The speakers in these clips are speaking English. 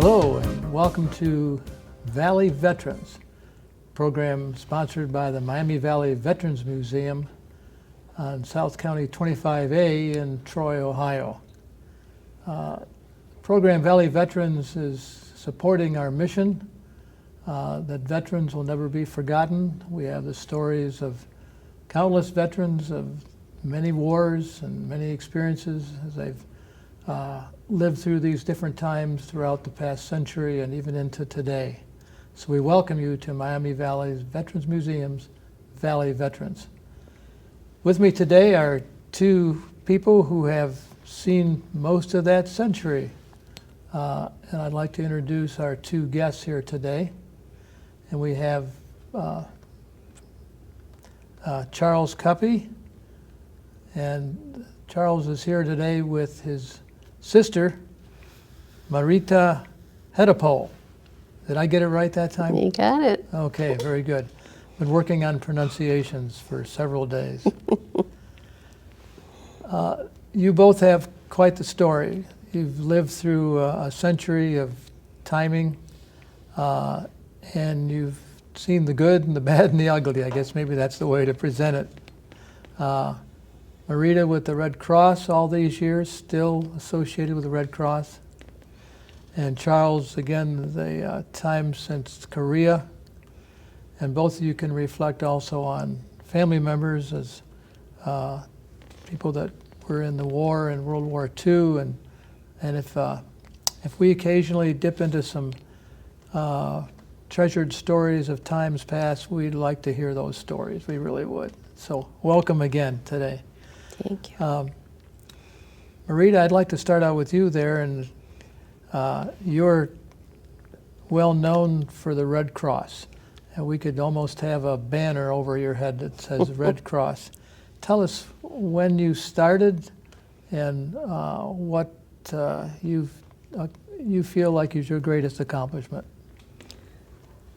Hello and welcome to Valley Veterans, program sponsored by the Miami Valley Veterans Museum on South County 25A in Troy, Ohio. Program Valley Veterans is supporting our mission that veterans will never be forgotten. We have the stories of countless veterans of many wars and many experiences as they've lived through these different times throughout the past century and even into today. So we welcome you to Miami Valley's Veterans Museum's Valley Veterans. With me today are two people who have seen most of that century. And I'd like to introduce our two guests here today. And we have Charles Cuppy. And Charles is here today with his sister, Mareta Headapohl. Did I get it right that time? You got it. Okay, very good. Been working on pronunciations for several days. You both have quite the story. You've lived through a century of timing, and you've seen the good and the bad and the ugly. I guess maybe that's the way to present it. Mareta with the Red Cross all these years, still associated with the Red Cross. And Charles, again, the time since Korea. And both of you can reflect also on family members as people that were in the war in World War II. And if we occasionally dip into some treasured stories of times past, we'd like to hear those stories. We really would. So welcome again today. Thank you. Mareta, I'd like to start out with you there. And you're well known for the Red Cross. And we could almost have a banner over your head that says Red Cross. Tell us when you started and what you feel like is your greatest accomplishment.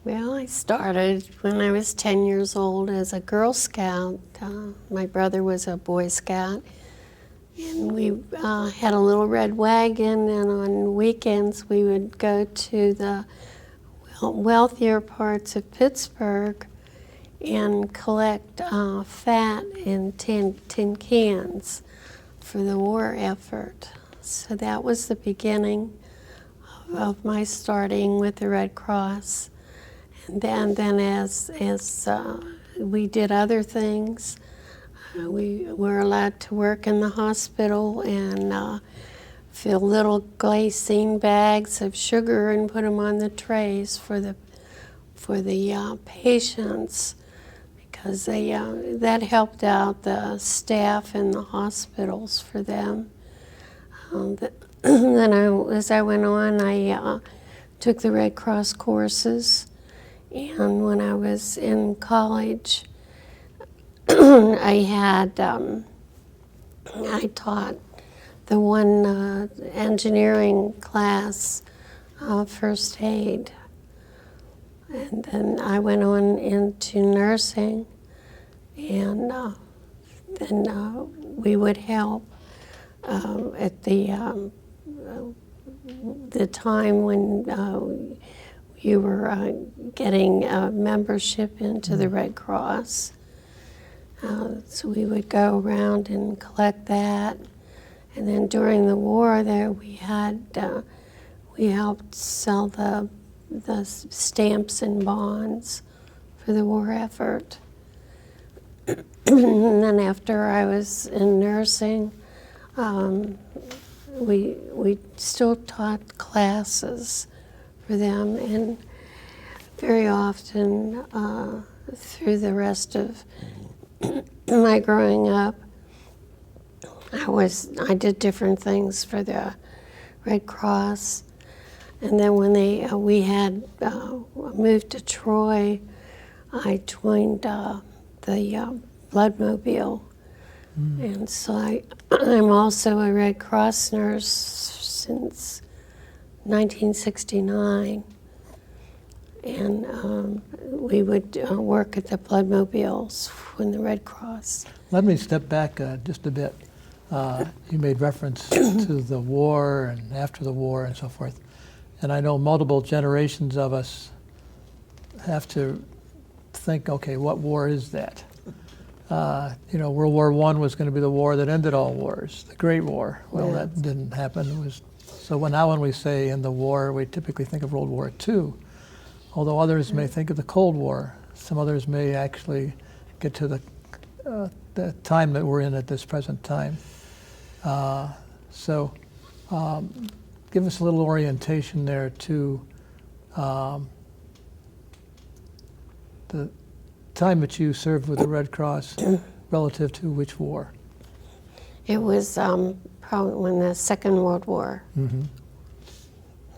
Well, I started when I was 10 years old as a Girl Scout. My brother was a Boy Scout. And we had a little red wagon, and on weekends we would go to the wealthier parts of Pittsburgh and collect fat in tin cans for the war effort. So that was the beginning of my starting with the Red Cross. And then as we did other things, we were allowed to work in the hospital and fill little glycine bags of sugar and put them on the trays for the patients, because that helped out the staff in the hospitals for them. Then as I went on, I took the Red Cross courses, and when I was in college, I taught the one engineering class, first aid. And then I went on into nursing, and then we would help at the time when you were getting membership into the Red Cross. So we would go around and collect that. And then during the war there, we helped sell the stamps and bonds for the war effort. And then after I was in nursing, we still taught classes for them, and very often through the rest of my growing up, I did different things for the Red Cross. And then when we had moved to Troy, I joined the Bloodmobile. And so I'm also a Red Cross nurse since 1969. And we would work at the Bloodmobiles when the Red Cross. Let me step back just a bit. You made reference to the war and after the war and so forth. And I know multiple generations of us have to think, okay, what war is that? World War I was going to be the war that ended all wars, the Great War. Well, Yes. that didn't happen. So now when we say in the war, we typically think of World War II, although others may think of the Cold War. Some others may actually get to the time that we're in at this present time. Give us a little orientation there to the time that you served with the Red Cross relative to which war? It was probably when the Second World War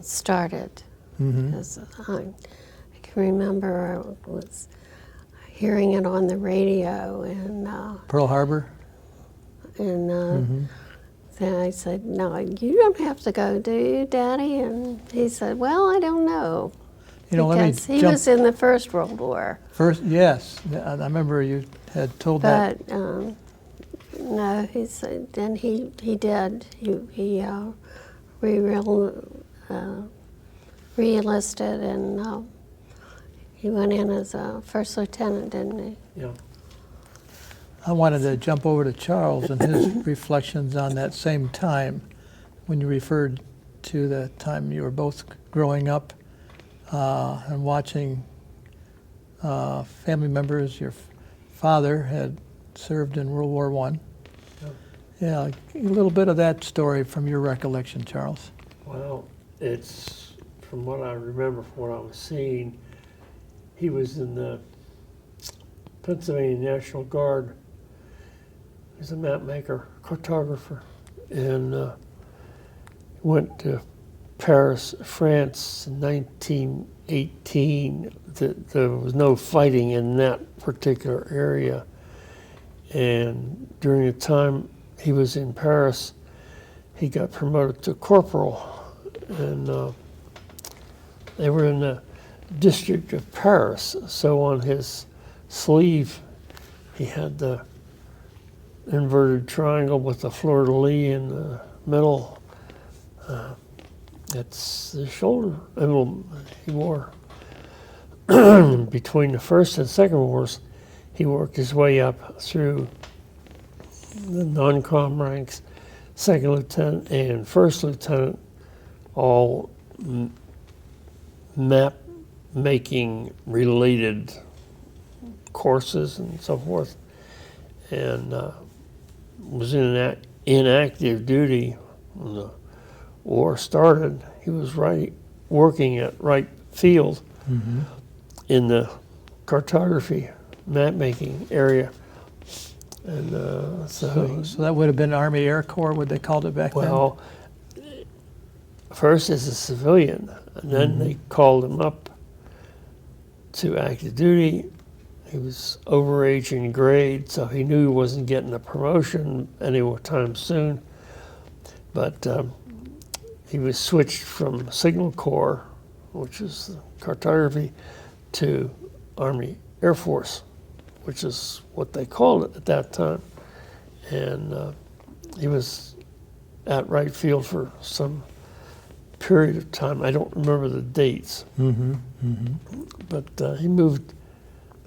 started. Because I can remember I was hearing it on the radio, and Pearl Harbor? then I said, "No, you don't have to go, do you, Daddy?" And he said, "Well, I don't know." Because he was in the First World War. Yes, I remember you had told that. But no, he said, then he did. He re-enlisted, and he went in as a first lieutenant, didn't he? Yeah. I wanted to jump over to Charles and his reflections on that same time when you referred to the time you were both growing up and watching family members. Your father had served in World War I. Yeah, a little bit of that story from your recollection, Charles. Well, it's, from what I remember, from what I was seeing, he was in the Pennsylvania National Guard. He was a map maker, cartographer, and went to Paris, France in 1918. There was no fighting in that particular area. And during the time he was in Paris, he got promoted to corporal. And they were in the district of Paris. So on his sleeve, he had the inverted triangle with the fleur-de-lis in the middle. That's the shoulder emblem he wore. Between the First and Second Wars, he worked his way up through the non-com ranks, second lieutenant and first lieutenant, all map making related courses and so forth, and was in active duty when the war started. He was working at Wright Field in the cartography map making area, and So that would have been Army Air Corps, what they called it back then? well, first as a civilian, and then they called him up to active duty. He was overage in grade, so he knew he wasn't getting a promotion anytime soon. But he was switched from Signal Corps, which is cartography, to Army Air Force, which is what they called it at that time. And he was at Wright Field for some period of time. I don't remember the dates. But he moved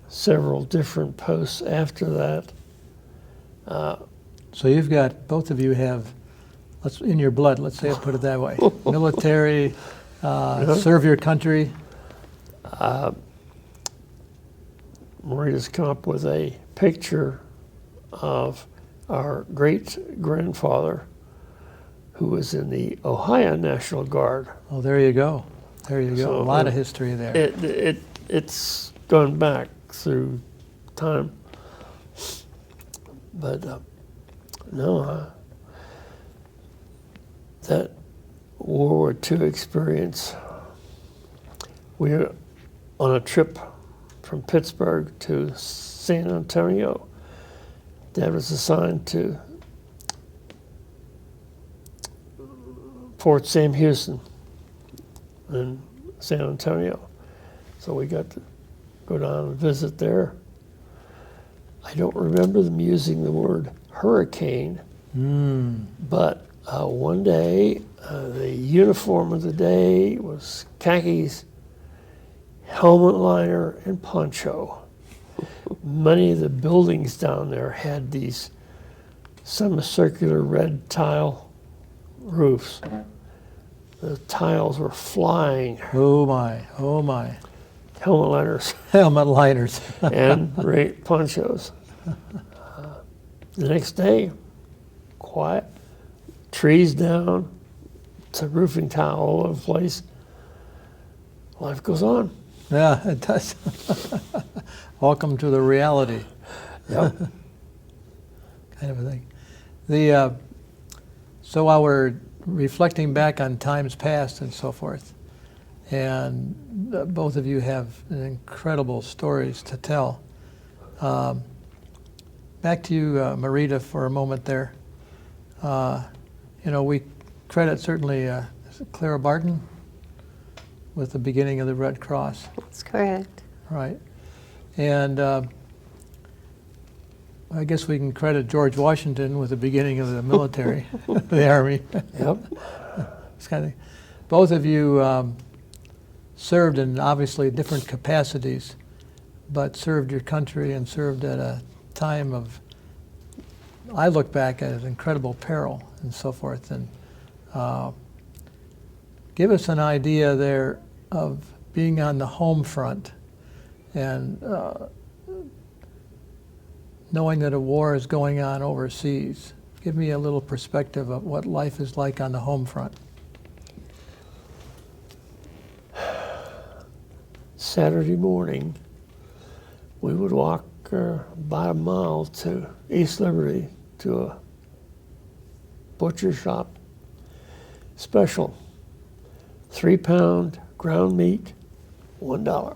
several different posts after that. So you've got, both of you have, in your blood, let's say it, put it that way. Military, serve your country. Mareta's come up with a picture of our great-grandfather who was in the Ohio National Guard. Oh, there you go. There you go. So, a lot of history there. It's gone back through time. But that World War II experience, we were on a trip from Pittsburgh to San Antonio. Dad was assigned to Fort Sam Houston in San Antonio. So we got to go down and visit there. I don't remember them using the word hurricane, but One day, the uniform of the day was khakis, helmet liner, and poncho. Many of the buildings down there had these semicircular red tile roofs. The tiles were flying. Oh my, oh my. Helmet liners Helmet liners. and ponchos. The next day, quiet, trees down, it's a roofing tile all over the place. Life goes on. Yeah, it does. Welcome to the reality. Yep. Kind of a thing. So while we're reflecting back on times past and so forth, and both of you have incredible stories to tell. Back to you, Mareta, for a moment there. We credit certainly is it Clara Barton with the beginning of the Red Cross. That's correct. Right. And I guess we can credit George Washington with the beginning of the military, the Army. Yep. It's kind of, both of you served in obviously different capacities, but served your country and served at a time of, I look back at incredible peril and so forth. And give us an idea there of being on the home front and knowing that a war is going on overseas. Give me a little perspective of what life is like on the home front. Saturday morning, we would walk about a mile to East Liberty to a butcher shop. Special, 3-pound ground meat, $1.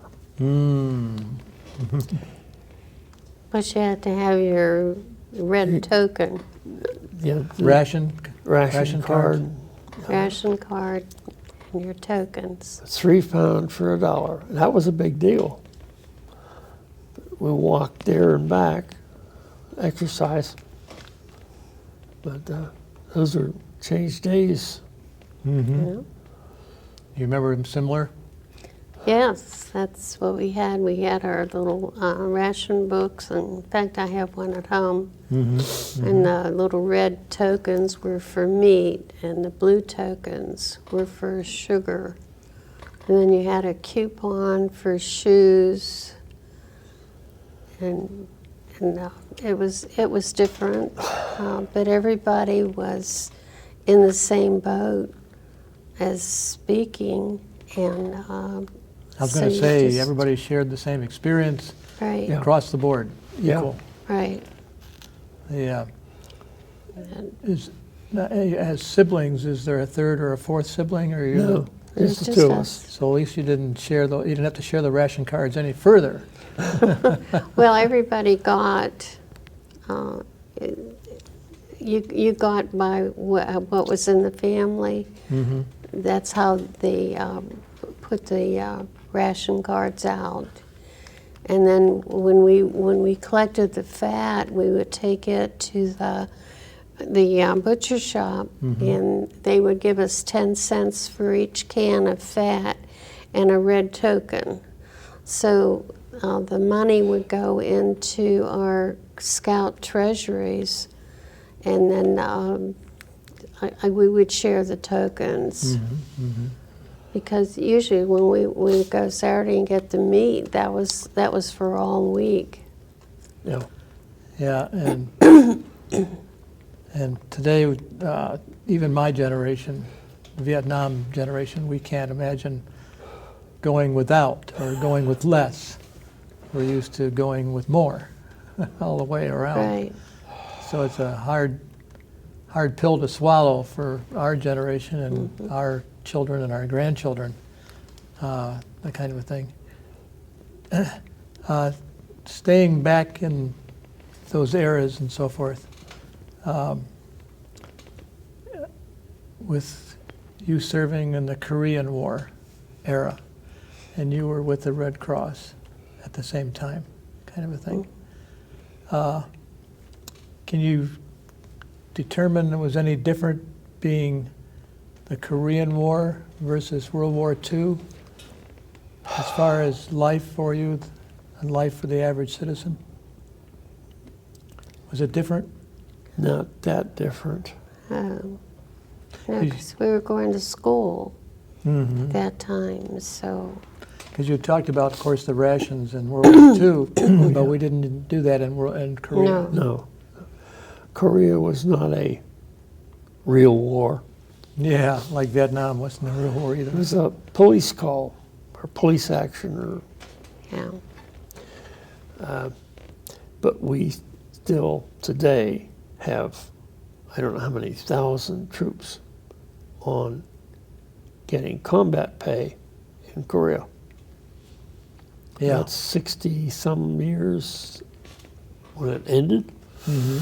But you had to have your red token, Yeah, the Ration ration card. ration card, and your tokens. 3 pound for $1. That was a big deal. We walked there and back, exercise. But those were changed days. Mm-hmm. Yeah. You remember them similar? Yes, that's what we had. We had our little ration books, and in fact, I have one at home. And the little red tokens were for meat, and the blue tokens were for sugar. And then you had a coupon for shoes, and it was different, but everybody was in the same boat as speaking, and I was so going to you say, just- everybody shared the same experience right, Yeah. across the board, Yeah. equal. right. Yeah. And As siblings, is there a third or a fourth sibling, or you? No, it's It's the just two of us. us. So at least you didn't have to share the ration cards any further. Well, everybody got, you got by what was in the family. Mm-hmm. That's how they put the ration cards out. And then when we collected the fat, we would take it to the butcher shop, and they would give us 10 cents for each can of fat and a red token. So the money would go into our scout treasuries, and then we would share the tokens. Because usually when we would go Saturday and get the meat, that was for all week. Yeah. Yeah, and today, even my generation, the Vietnam generation, we can't imagine going without or going with less. We're used to going with more all the way around. Right. So it's a hard pill to swallow for our generation and our children and our grandchildren, that kind of a thing. Staying back in those eras and so forth, with you serving in the Korean War era, and you were with the Red Cross at the same time, kind of a thing. Can you determine there was any different being the Korean War versus World War II, as far as life for you and life for the average citizen? Was it different? Not that different. No, because we were going to school Mm-hmm. at that time, so Because you talked about, of course, the rations in World War II, but we didn't do that in Korea. No. No. Korea was not a real war. Yeah, like Vietnam wasn't a real war It either. was a police call or police action, or yeah. but we still today have, I don't know how many thousand troops on getting combat pay in Korea. Yeah. That's 60 some years when it ended. Mm-hmm.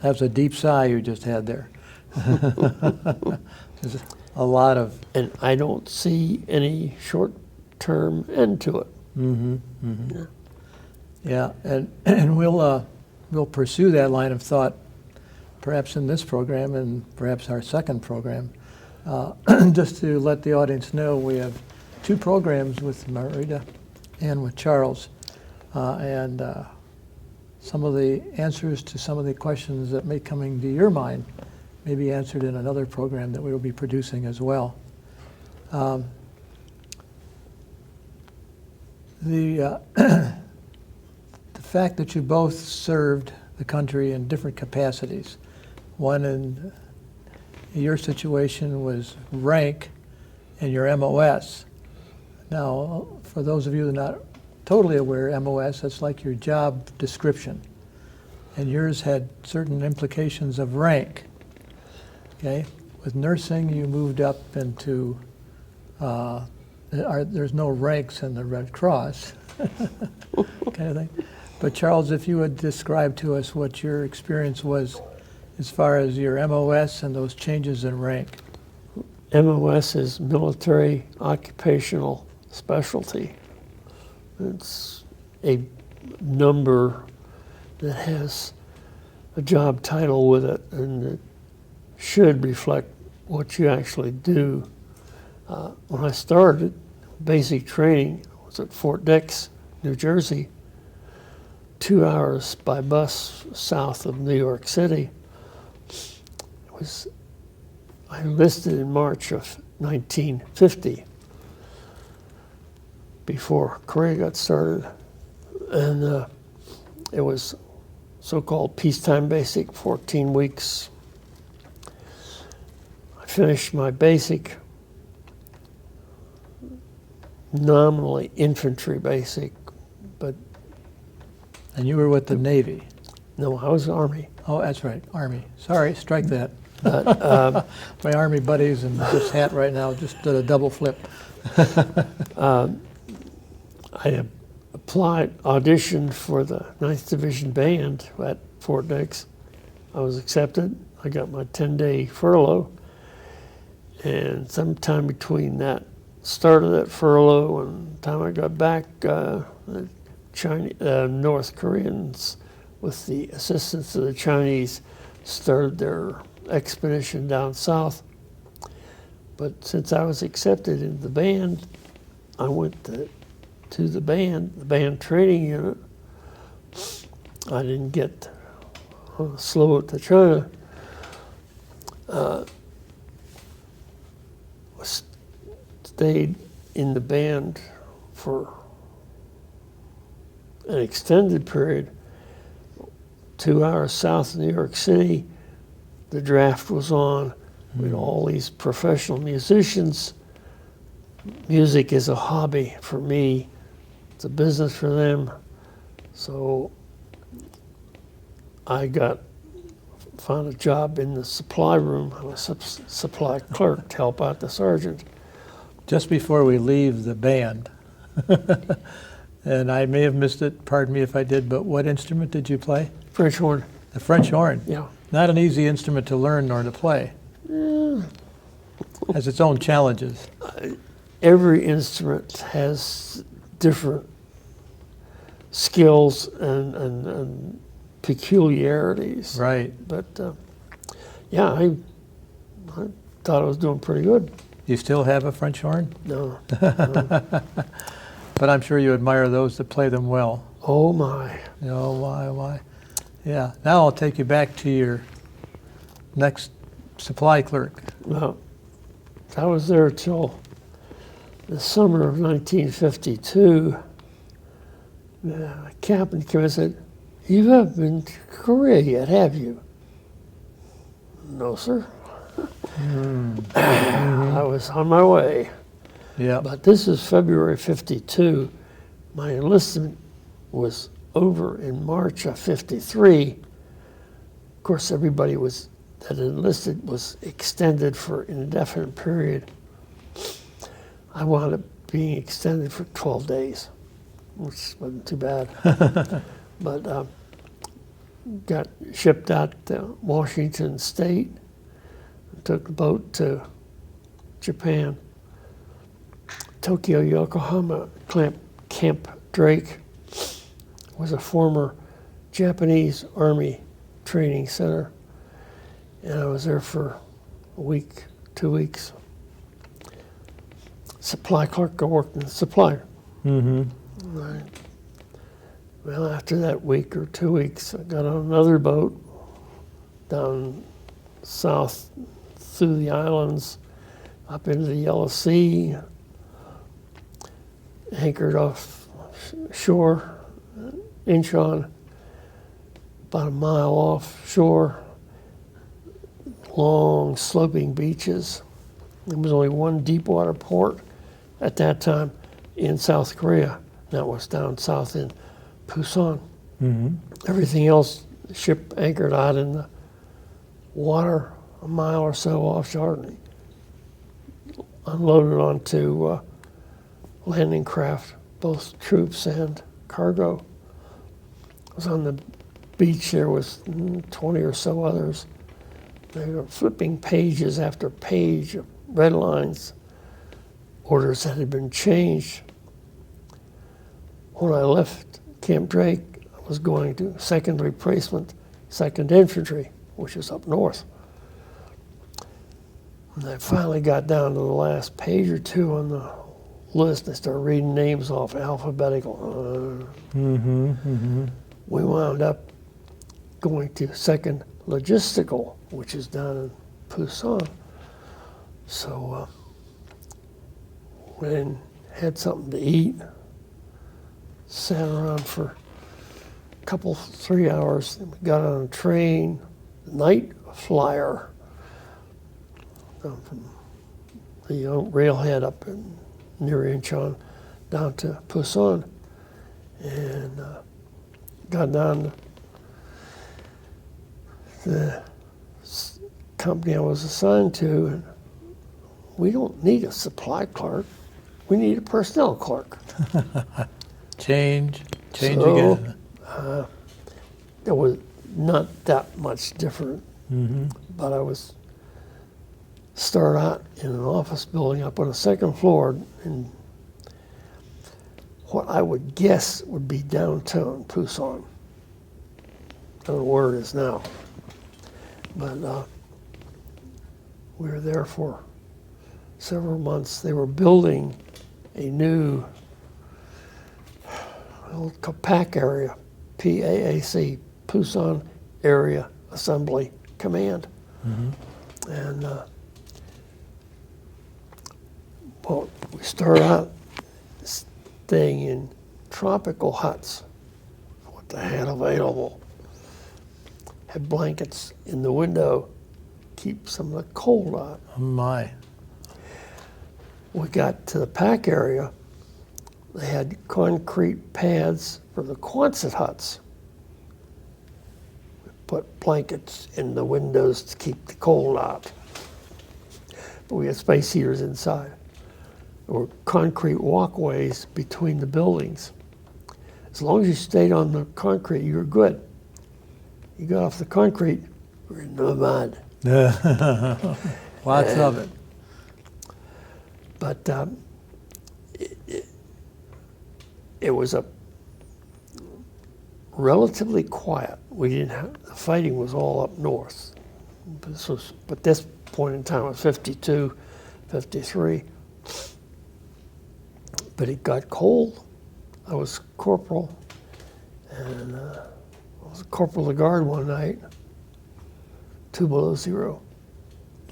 That was a deep sigh you just had there. There's a lot of. And I don't see any short-term end to it. Mm-hmm. Mm-hmm. No. Yeah, and we'll pursue that line of thought, perhaps in this program and perhaps our second program. Just to let the audience know, we have two programs with Mareta and with Charles, and some of the answers to some of the questions that may come into your mind may be answered in another program that we will be producing as well. The fact that you both served the country in different capacities, one in your situation was rank in your MOS. Now, for those of you that are not totally aware, MOS, that's like your job description. And yours had certain implications of rank. Okay? With nursing, you moved up into, there's no ranks in the Red Cross, kind of thing. But Charles, if you would describe to us what your experience was as far as your MOS and those changes in rank. MOS is military occupational specialty. It's a number that has a job title with it, and it should reflect what you actually do. When I started, basic training was at Fort Dix, New Jersey, 2 hours by bus south of New York City. I enlisted in March of 1950, before Korea got started, and it was so-called peacetime basic, 14 weeks. I finished my basic, nominally infantry basic, but And you were with the Navy. no, I was Army. Oh, that's right, Army. Sorry, strike that. But, My Army buddies in this hat right now just did a double flip. I applied, auditioned for the 9th Division Band at Fort Dix. I was accepted. I got my 10-day furlough. And sometime between that start of that furlough and the time I got back, the North Koreans, with the assistance of the Chinese, started their expedition down south. But since I was accepted in the band, I went to the band training unit. I didn't get slow to China. Stayed in the band for an extended period, 2 hours south of New York City. The draft was on with all these professional musicians. Music is a hobby for me. It's a business for them. So I found a job in the supply room. I was a supply clerk to help out the sergeant. Just before we leave the band, and I may have missed it, pardon me if I did, but what instrument did you play? French horn. The French horn. Yeah. Not an easy instrument to learn nor to play. Has its own challenges. Every instrument has different skills and peculiarities. Right. But Yeah, I thought I was doing pretty good. You still have a French horn? No. But I'm sure you admire those that play them well. Oh my. Oh, why? Yeah. Now I'll take you back to your next supply clerk. Well, I was there till the summer of 1952. The captain came and said, "You haven't been to Korea yet, have you?" "No, sir." I was on my way. Yeah. But this is February 52. My enlistment was over in March of 53. Of course, everybody that enlisted was extended for an indefinite period. I wound up being extended for 12 days, which wasn't too bad. But got shipped out to Washington State, took the boat to Japan. Tokyo, Yokohama, Camp Drake was a former Japanese Army training center. And I was there for a week, 2 weeks. Supply clerk, I worked in the supplier. Right. Well, after that week or 2 weeks, I got on another boat down south through the islands, up into the Yellow Sea, anchored off shore, Incheon, about a mile offshore, long sloping beaches. There was only one deep water port at that time in South Korea. That was down south in Busan. Everything else, the ship anchored out in the water a mile or so offshore, and unloaded onto landing craft, both troops and cargo. I was on the beach there with 20 or so others. They were flipping pages after page of red lines, orders that had been changed. When I left Camp Drake, I was going to second replacement, 2nd Infantry, which is up north. When I finally got down to the last page or two on the list, I started reading names off alphabetical. We wound up going to 2nd Logistical, which is down in Busan. So went in, had something to eat, sat around for a couple, 3 hours, then we got on a train, night flyer, from the railhead up near Incheon down to Busan, and got down to the company I was assigned to, and we don't need a supply clerk, we need a personnel clerk. Change So, again. It was not that much different, but I was started out in an office building up on the 2nd floor in what I would guess would be downtown Busan. I don't know where it is now, but we were there for several months. They were building a new PAC area, PAAC, Busan Area Assembly Command. And well, we started out staying in tropical huts, what they had available. Had blankets in the window, keep some of the cold out. Oh my. We got to the PAC area, they had concrete pads for the Quonset huts. We put blankets in the windows to keep the cold out. But we had space heaters inside. There were concrete walkways between the buildings. As long as you stayed on the concrete, you were good. You got off the concrete, you were in the mud. Lots of it. But it was a relatively quiet. We didn't have, the fighting was all up north. But this point in time, I was 52, 53. But it got cold. I was corporal, and I was a corporal of the guard one night, 2 below zero.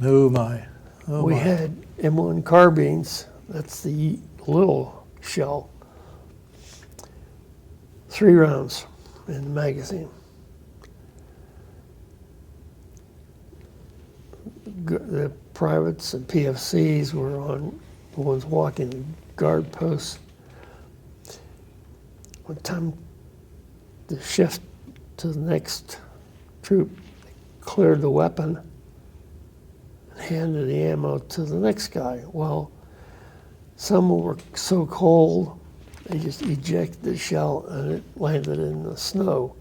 Oh my. Oh We my. had M1 carbines, that's the little shell, 3 rounds in the magazine. The privates and PFCs were on the ones walking guard posts. One time, the shift to the next troop cleared the weapon and handed the ammo to the next guy. Well, some were so cold, they just ejected the shell and it landed in the snow.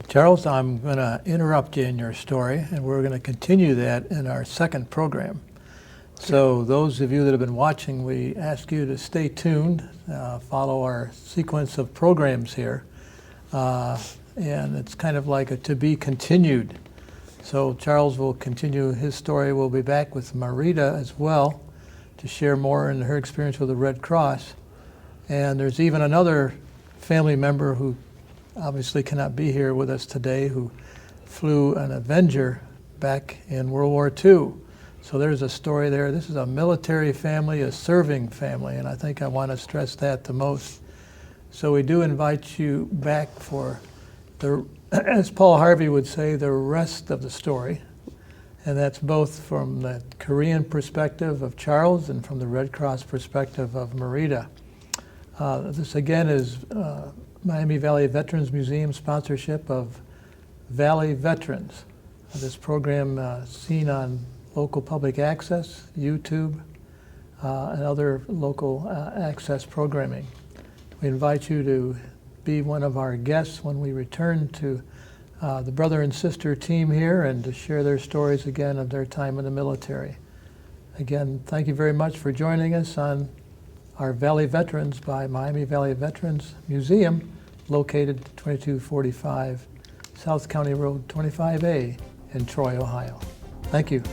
Charles, I'm going to interrupt you in your story, and we're going to continue that in our second program. So those of you that have been watching, we ask you to stay tuned, follow our sequence of programs here. And it's kind of like a to be continued. So Charles will continue his story. We'll be back with Mareta as well to share more in her experience with the Red Cross. And there's even another family member who obviously cannot be here with us today, who flew an Avenger back in World War II. So there's a story there. This is a military family, a serving family, and I think I want to stress that the most. So we do invite you back for the, as Paul Harvey would say, the rest of the story. And that's both from the Korean perspective of Charles and from the Red Cross perspective of Mareta. This again is Miami Valley Veterans Museum sponsorship of Valley Veterans. This program seen on local public access, YouTube, and other local access programming. We invite you to be one of our guests when we return to the brother and sister team here and to share their stories again of their time in the military. Again, thank you very much for joining us on our Valley Veterans by Miami Valley Veterans Museum, located 2245 South County Road 25A in Troy, Ohio. Thank you.